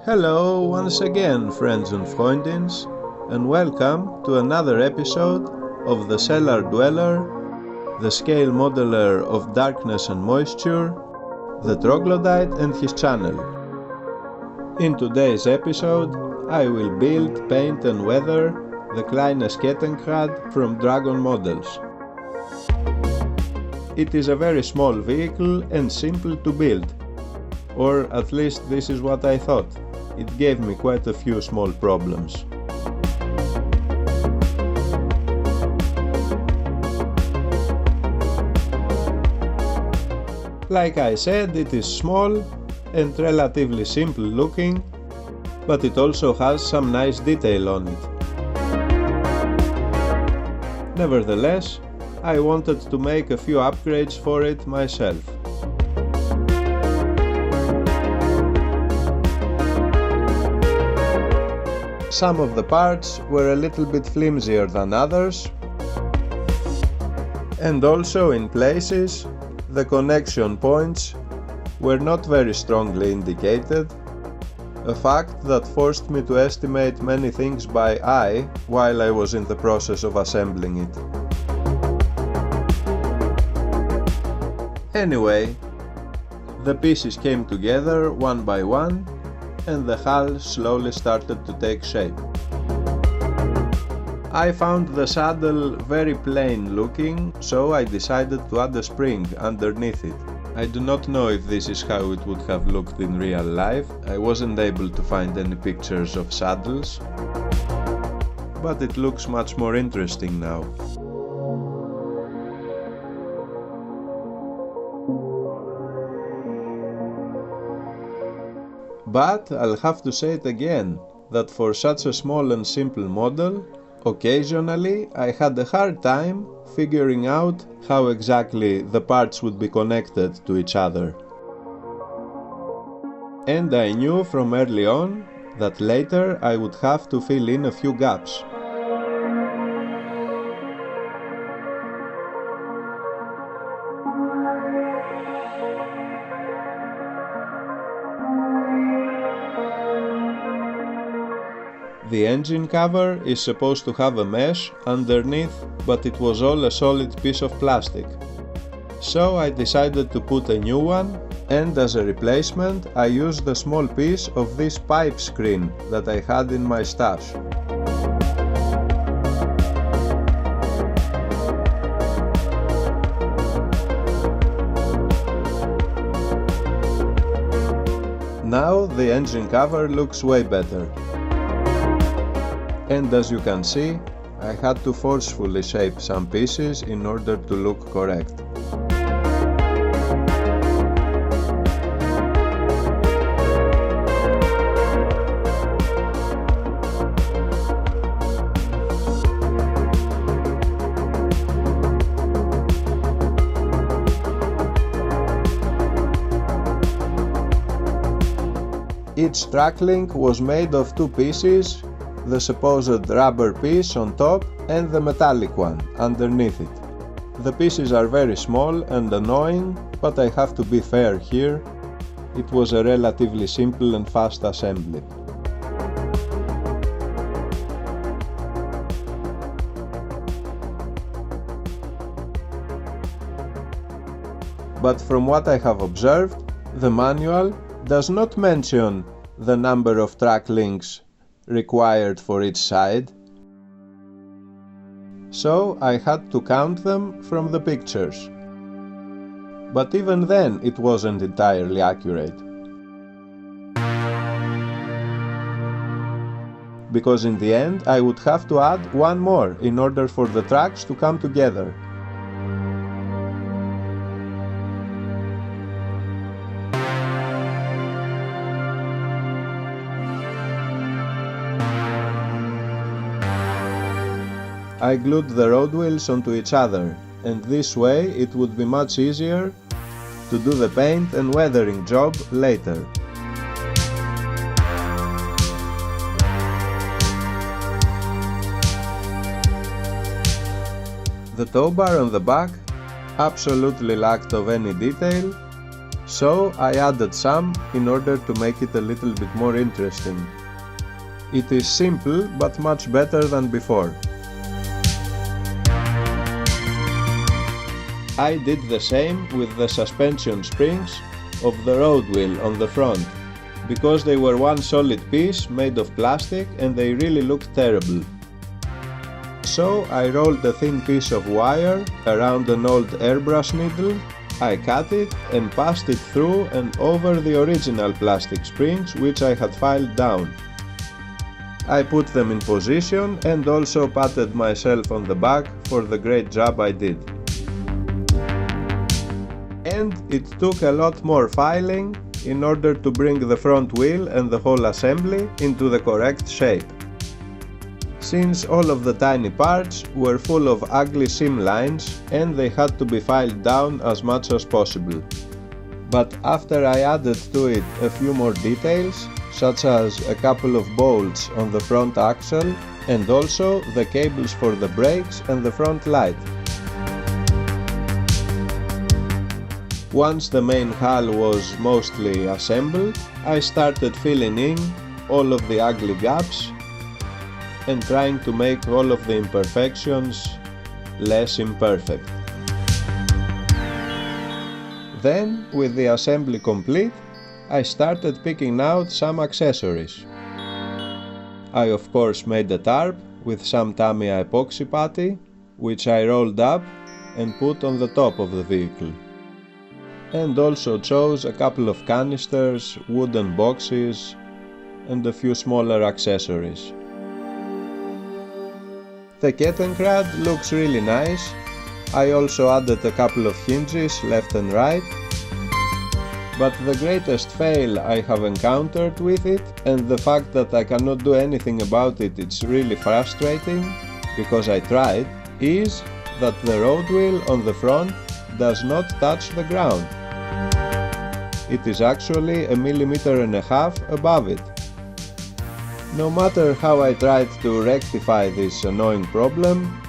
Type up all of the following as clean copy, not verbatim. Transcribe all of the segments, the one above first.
Hello once again, friends and freundins, and welcome to another episode of the Cellar Dweller, the scale modeler of darkness and moisture, the Troglodyte and his channel. In today's episode, I will build, paint and weather the Kleines KETTENKRAD from Dragon Models. It is a very small vehicle and simple to build, or at least this is what I thought. It gave me quite a few small problems. Like I said, it is small and relatively simple looking, but it also has some nice detail on it. Nevertheless, I wanted to make a few upgrades for it myself. Some of the parts were a little bit flimsier than others, and also in places the connection points were not very strongly indicated, a fact that forced me to estimate many things by eye while I was in the process of assembling it. Anyway, the pieces came together one by one, and the hull slowly started to take shape. I found the saddle very plain looking, so I decided to add a spring underneath it. I do not know if this is how it would have looked in real life. I wasn't able to find any pictures of saddles, but it looks much more interesting now. But I'll have to say it again, that for such a small and simple model, occasionally I had a hard time figuring out how exactly the parts would be connected to each other. And I knew from early on that later I would have to fill in a few gaps. The engine cover is supposed to have a mesh underneath, but it was all a solid piece of plastic. So I decided to put a new one, and as a replacement I used a small piece of this pipe screen that I had in my stash. Now the engine cover looks way better. And as you can see, I had to forcefully shape some pieces in order to look correct. Each track link was made of two pieces, the supposed rubber piece on top and the metallic one underneath it. The pieces are very small and annoying, but I have to be fair here. It was a relatively simple and fast assembly. But from what I have observed, the manual does not mention the number of track links required for each side, so I had to count them from the pictures. But even then it wasn't entirely accurate, because in the end I would have to add one more in order for the tracks to come together. I glued the road wheels onto each other, and this way it would be much easier to do the paint and weathering job later. The tow bar on the back absolutely lacked of any detail, so I added some in order to make it a little bit more interesting. It is simple but much better than before. I did the same with the suspension springs of the road wheel on the front, because they were one solid piece made of plastic and they really looked terrible. So I rolled a thin piece of wire around an old airbrush needle, I cut it and passed it through and over the original plastic springs which I had filed down. I put them in position and also patted myself on the back for the great job I did. And it took a lot more filing in order to bring the front wheel and the whole assembly into the correct shape. Since all of the tiny parts were full of ugly seam lines and they had to be filed down as much as possible. But after I added to it a few more details, such as a couple of bolts on the front axle and also the cables for the brakes and the front light. Once the main hull was mostly assembled, I started filling in all of the ugly gaps and trying to make all of the imperfections less imperfect. Then, with the assembly complete, I started picking out some accessories. I of course made a tarp with some Tamiya epoxy putty, which I rolled up and put on the top of the vehicle. And also chose a couple of canisters, wooden boxes and a few smaller accessories. The Kettenkrad looks really nice. I also added a couple of hinges left and right. But the greatest fail I have encountered with it, and the fact that I cannot do anything about it, it's really frustrating, because I tried, is that the road wheel on the front does not touch the ground. It is actually 1.5 millimeters above it. No matter how I tried to rectify this annoying problem,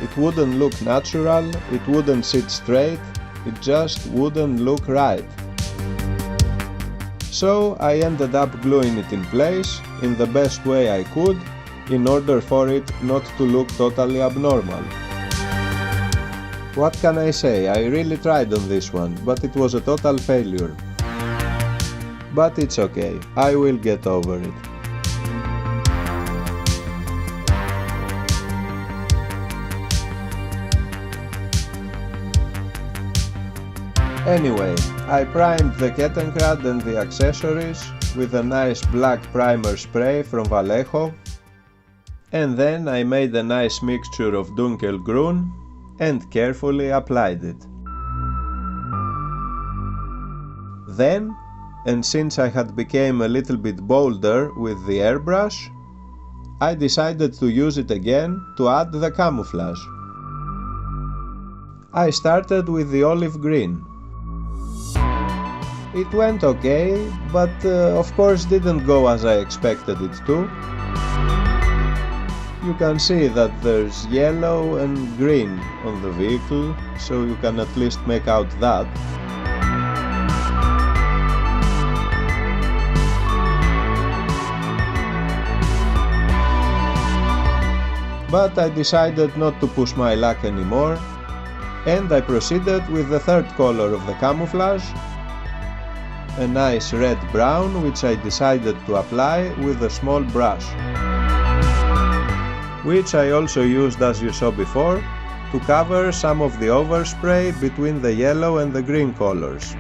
it wouldn't look natural, it wouldn't sit straight, it just wouldn't look right. So I ended up gluing it in place in the best way I could in order for it not to look totally abnormal. What can I say, I really tried on this one, but it was a total failure. But it's okay, I will get over it. Anyway, I primed the Kettenkrad and the accessories with a nice black primer spray from Vallejo, and then I made a nice mixture of Dunkelgrün and carefully applied it. Then, and since I had become a little bit bolder with the airbrush, I decided to use it again to add the camouflage. I started with the olive green. It went okay, but of course didn't go as I expected it to. You can see that there's yellow and green on the vehicle, so you can at least make out that. But I decided not to push my luck anymore, and I proceeded with the third color of the camouflage, a nice red-brown, which I decided to apply with a small brush, which I also used, as you saw before, to cover some of the overspray between the yellow and the green colors.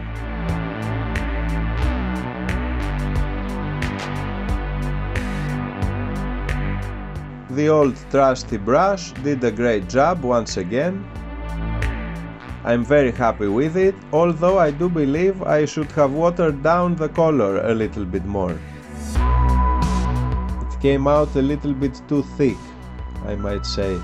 The old trusty brush did a great job once again. I'm very happy with it, although I do believe I should have watered down the color a little bit more. It came out a little bit too thick, I might say.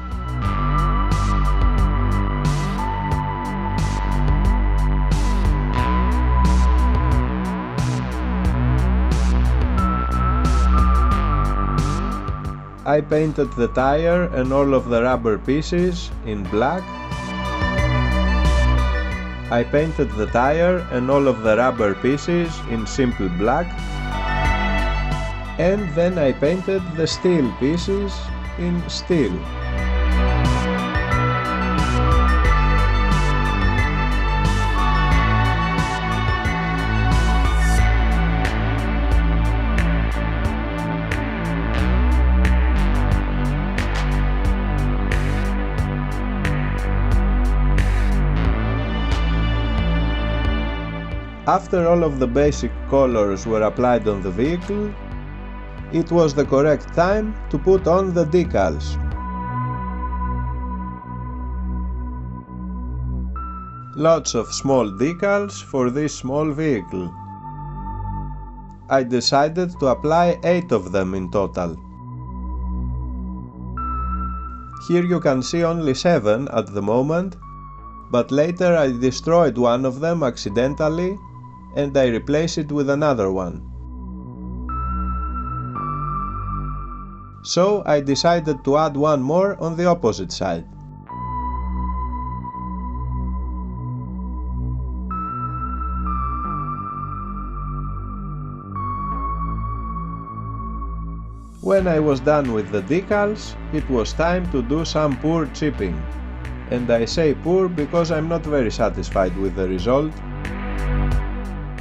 I painted the tire and all of the rubber pieces in black, I painted the tire and all of the rubber pieces in simple black, and then I painted the steel pieces in steel. After all of the basic colors were applied on the vehicle, it was the correct time to put on the decals. Lots of small decals for this small vehicle. I decided to apply 8 of them in total. Here you can see only 7 at the moment, but later I destroyed one of them accidentally and I replaced it with another one. So I decided to add one more on the opposite side. When I was done with the decals, it was time to do some pour chipping. And I say pour because I'm not very satisfied with the result.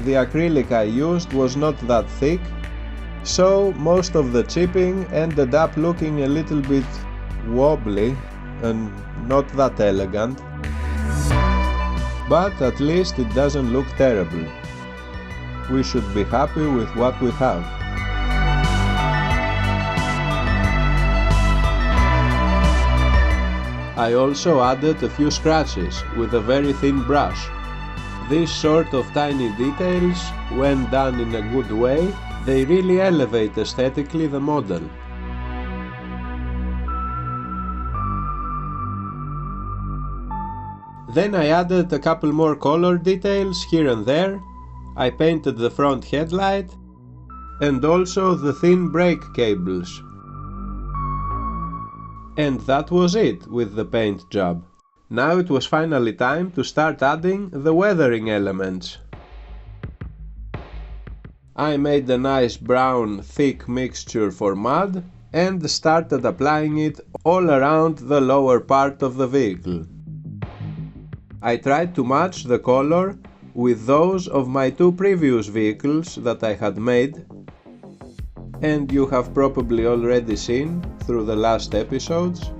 The acrylic I used was not that thick, so most of the chipping ended up looking a little bit wobbly and not that elegant. But at least it doesn't look terrible. We should be happy with what we have. I also added a few scratches with a very thin brush. These sort of tiny details, when done in a good way, they really elevate aesthetically the model. Then I added a couple more color details here and there. I painted the front headlight and also the thin brake cables. And that was it with the paint job. Now it was finally time to start adding the weathering elements. I made a nice brown thick mixture for mud and started applying it all around the lower part of the vehicle. I tried to match the color with those of my 2 previous vehicles that I had made, and you have probably already seen through the last episodes.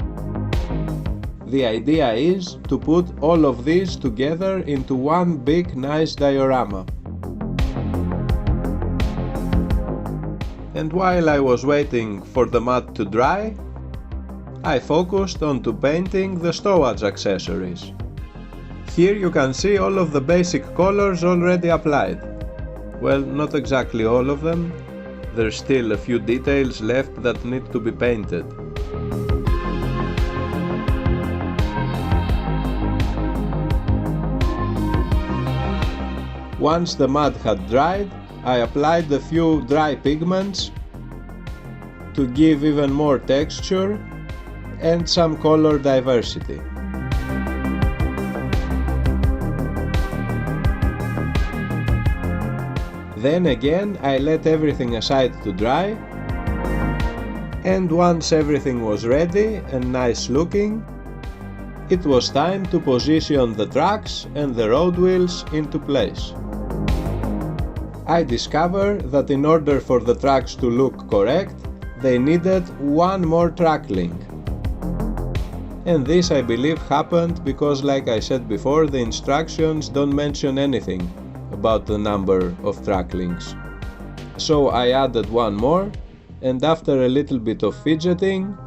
The idea is to put all of these together into one big nice diorama. And while I was waiting for the mud to dry, I focused on painting the stowage accessories. Here you can see all of the basic colors already applied. Well, not exactly all of them. There's still a few details left that need to be painted. Once the mud had dried, I applied a few dry pigments to give even more texture and some color diversity. Then again I let everything aside to dry, and once everything was ready and nice looking, it was time to position the tracks and the road wheels into place. I discovered that in order for the tracks to look correct, they needed one more track link. And this I believe happened because, like I said before, the instructions don't mention anything about the number of track links. So I added one more, and after a little bit of fidgeting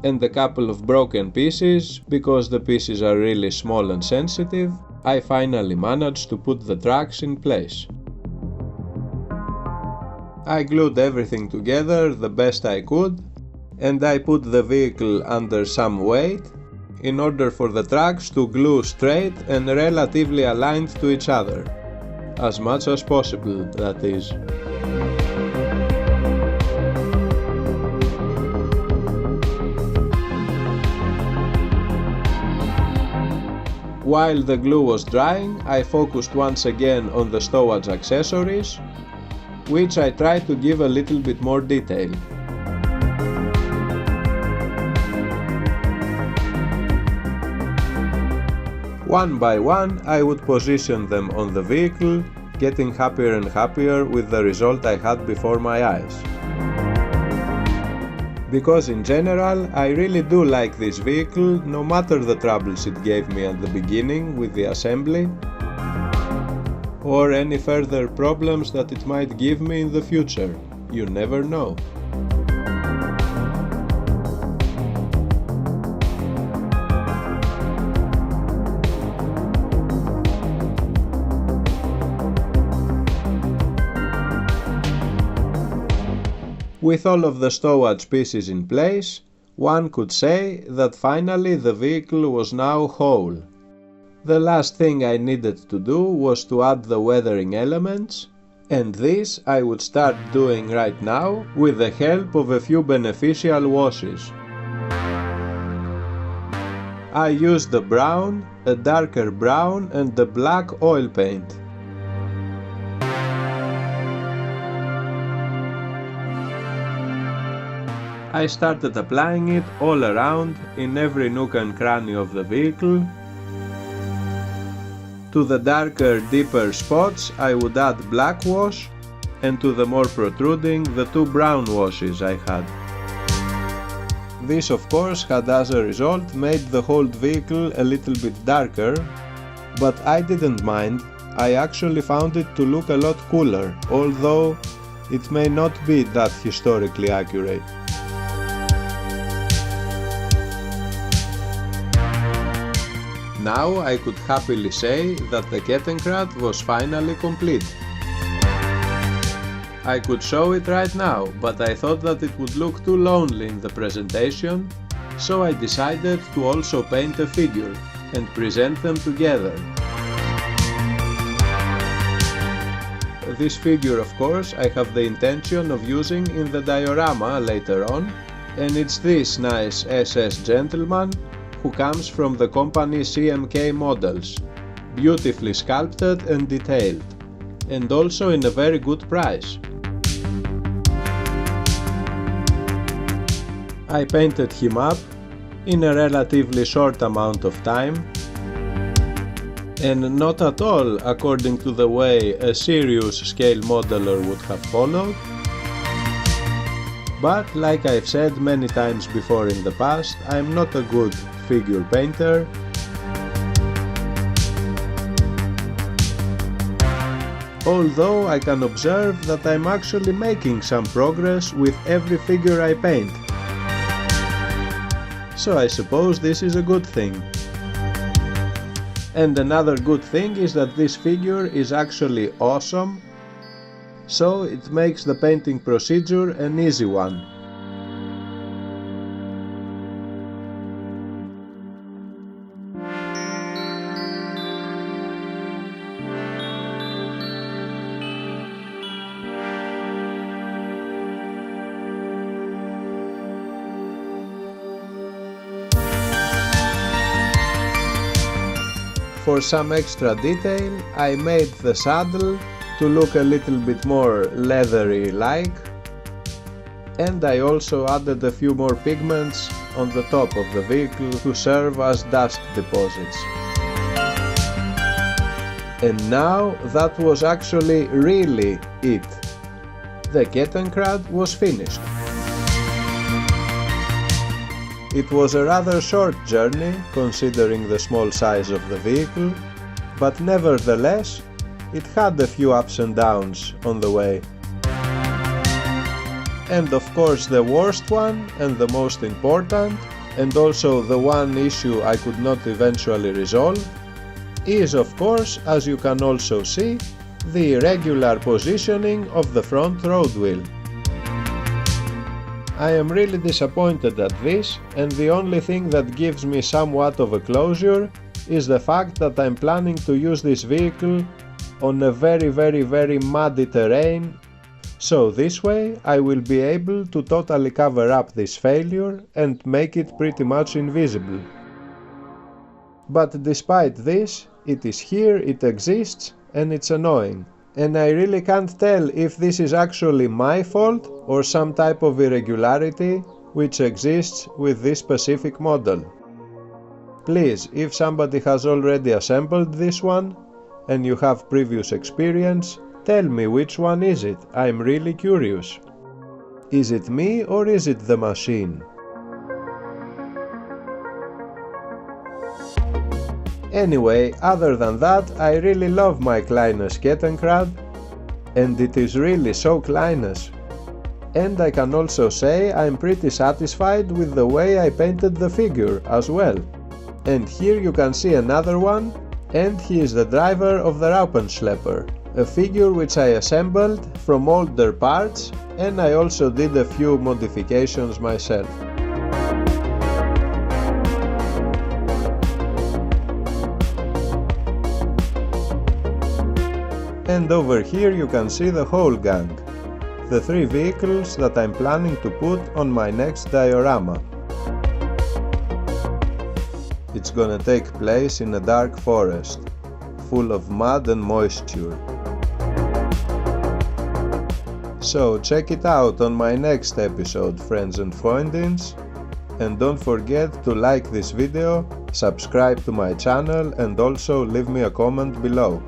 and a couple of broken pieces, because the pieces are really small and sensitive, I finally managed to put the tracks in place. I glued everything together the best I could, and I put the vehicle under some weight in order for the tracks to glue straight and relatively aligned to each other. As much as possible, that is. While the glue was drying, I focused once again on the stowage accessories, which I tried to give a little bit more detail. One by one, I would position them on the vehicle, getting happier and happier with the result I had before my eyes. Because in general, I really do like this vehicle, no matter the troubles it gave me at the beginning with the assembly, or any further problems that it might give me in the future. You never know. With all of the stowage pieces in place, one could say that finally the vehicle was now whole. The last thing I needed to do was to add the weathering elements, and this I would start doing right now with the help of a few beneficial washes. I used the brown, a darker brown and the black oil paint. I started applying it all around, in every nook and cranny of the vehicle. To the darker, deeper spots I would add black wash, and to the more protruding the two brown washes I had. This of course had as a result made the whole vehicle a little bit darker, but I didn't mind. I actually found it to look a lot cooler, although it may not be that historically accurate. Now I could happily say that the Kettenkrad was finally complete. I could show it right now, but I thought that it would look too lonely in the presentation, so I decided to also paint a figure and present them together. This figure, of course, I have the intention of using in the diorama later on, and it's this nice SS gentleman who comes from the company CMK Models, beautifully sculpted and detailed, and also in a very good price. I painted him up in a relatively short amount of time, and not at all according to the way a serious scale modeler would have followed. But like I've said many times before in the past, I'm not a good figure painter. Although I can observe that I'm actually making some progress with every figure I paint. So I suppose this is a good thing. And another good thing is that this figure is actually awesome, so it makes the painting procedure an easy one. For some extra detail, I made the saddle to look a little bit more leathery-like, and I also added a few more pigments on the top of the vehicle to serve as dust deposits. And now that was actually really it. The Kettenkrad was finished. It was a rather short journey considering the small size of the vehicle, but nevertheless it had a few ups and downs on the way. And of course the worst one and the most important, and also the one issue I could not eventually resolve, is of course, as you can also see, the irregular positioning of the front road wheel. I am really disappointed at this, and the only thing that gives me somewhat of a closure is the fact that I'm planning to use this vehicle on a very muddy terrain, so this way I will be able to totally cover up this failure and make it pretty much invisible. But despite this, it is here, it exists, and it's annoying. And I really can't tell if this is actually my fault or some type of irregularity which exists with this specific model. Please, if somebody has already assembled this one and you have previous experience, tell me which one is it. I'm really curious. Is it me or is it the machine? Anyway, other than that, I really love my Kleines KETTENKRAD, and it is really so Kleines. And I can also say I'm pretty satisfied with the way I painted the figure as well. And here you can see another one, and he is the driver of the Raupenschlepper, a figure which I assembled from older parts, and I also did a few modifications myself. And over here you can see the whole gang, the 3 vehicles that I'm planning to put on my next diorama. It's gonna take place in a dark forest, full of mud and moisture. So check it out on my next episode, friends and freundins, and don't forget to like this video, subscribe to my channel, and also leave me a comment below.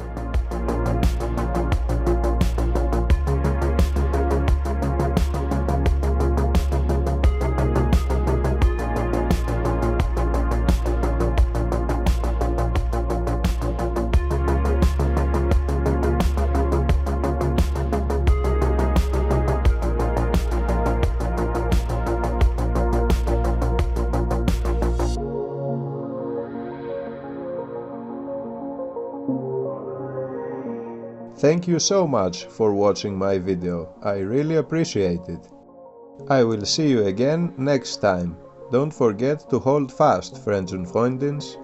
Thank you so much for watching my video, I really appreciate it. I will see you again next time. Don't forget to hold fast, friends and freundins.